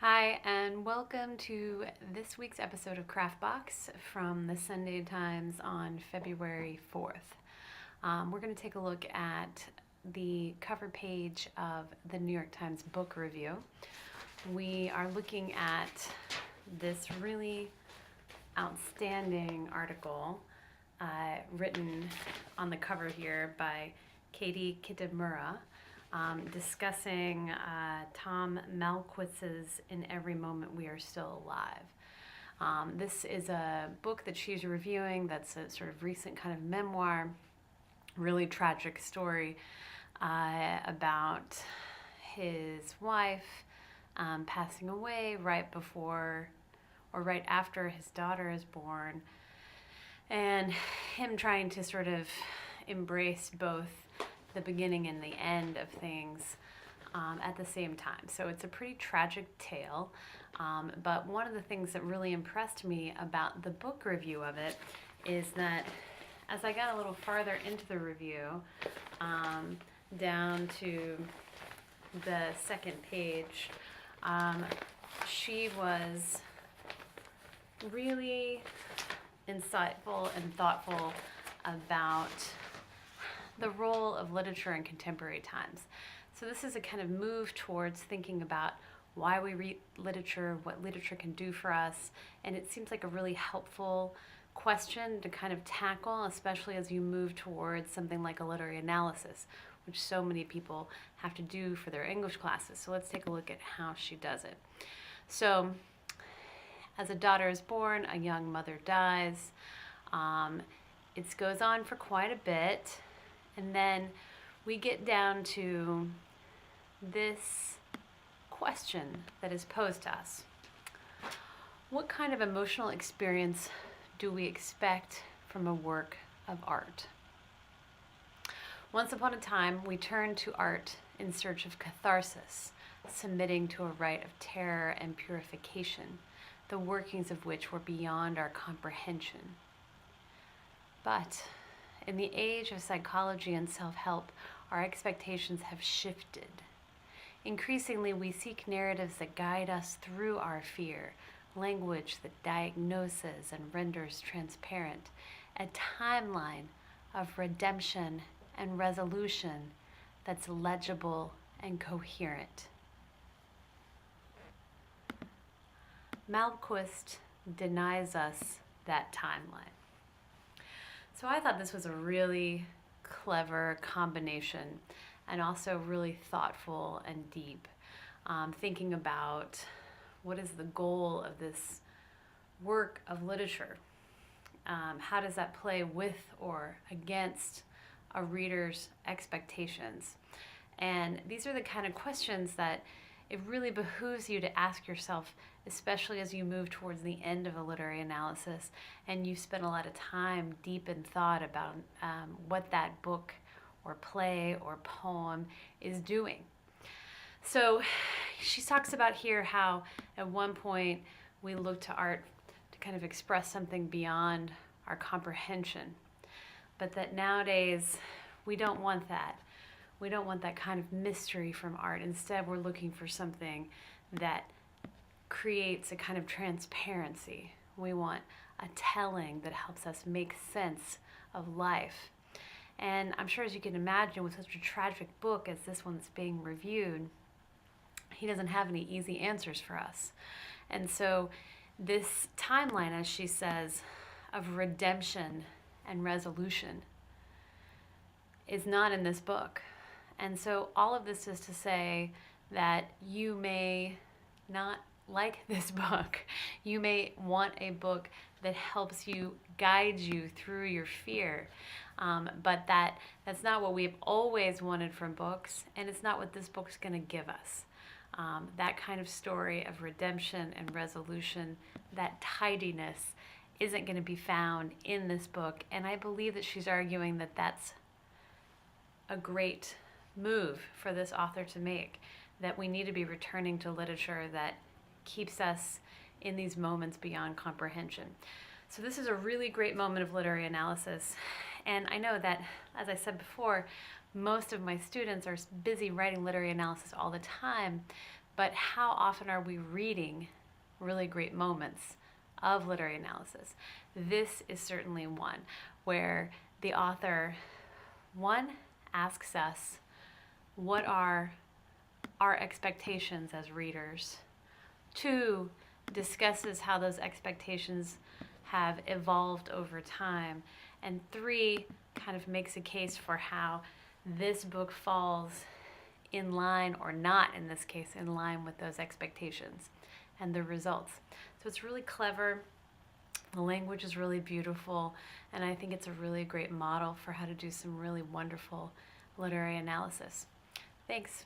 Hi, and welcome to this week's episode of Craft Box from the Sunday Times on February 4th. We're going to take a look at the cover page of the New York Times book review. We are looking at this really outstanding article written on the cover here by Katie Kitamura. Discussing Tom Malquitz's In Every Moment We Are Still Alive. This is a book that she's reviewing that's a sort of recent kind of memoir, really tragic story about his wife passing away right before or right after his daughter is born, and him trying to sort of embrace both the beginning and the end of things at the same time. So it's a pretty tragic tale, but one of the things that really impressed me about the book review of it is that as I got a little farther into the review, down to the second page, she was really insightful and thoughtful about the role of literature in contemporary times. So this is a kind of move towards thinking about why we read literature, what literature can do for us, and it seems like a really helpful question to kind of tackle, especially as you move towards something like a literary analysis, which so many people have to do for their English classes. So let's take a look at how she does it. So, as a daughter is born, a young mother dies. It goes on for quite a bit. And then we get down to this question that is posed to us. What kind of emotional experience do we expect from a work of art? Once upon a time, we turned to art in search of catharsis, submitting to a rite of terror and purification, the workings of which were beyond our comprehension. But in the age of psychology and self-help, our expectations have shifted. Increasingly, we seek narratives that guide us through our fear, language that diagnoses and renders transparent, a timeline of redemption and resolution that's legible and coherent. Malquist denies us that timeline. So I thought this was a really clever combination and also really thoughtful and deep, thinking about what is the goal of this work of literature. How does that play with or against a reader's expectations? And these are the kind of questions that it really behooves you to ask yourself, especially as you move towards the end of a literary analysis and you spend a lot of time deep in thought about what that book or play or poem is doing. So she talks about here how at one point we look to art to kind of express something beyond our comprehension, but that nowadays we don't want that. We don't want that kind of mystery from art. Instead, we're looking for something that creates a kind of transparency. We want a telling that helps us make sense of life. And I'm sure, as you can imagine, with such a tragic book as this one that's being reviewed, he doesn't have any easy answers for us. And so this timeline, as she says, of redemption and resolution is not in this book. And so all of this is to say that you may not like this book. You may want a book that helps you, guide you through your fear. But that's not what we've always wanted from books, and it's not what this book's going to give us. That kind of story of redemption and resolution, that tidiness, isn't going to be found in this book. And I believe that she's arguing that that's a great move for this author to make, that we need to be returning to literature that keeps us in these moments beyond comprehension. So this is a really great moment of literary analysis, and I know that, as I said before, most of my students are busy writing literary analysis all the time, but how often are we reading really great moments of literary analysis? This is certainly one where the author, one, asks us what are our expectations as readers, two, discusses how those expectations have evolved over time, and three, kind of makes a case for how this book falls in line, or not in this case, in line with those expectations and the results. So it's really clever. The language is really beautiful, and I think it's a really great model for how to do some really wonderful literary analysis. Thanks.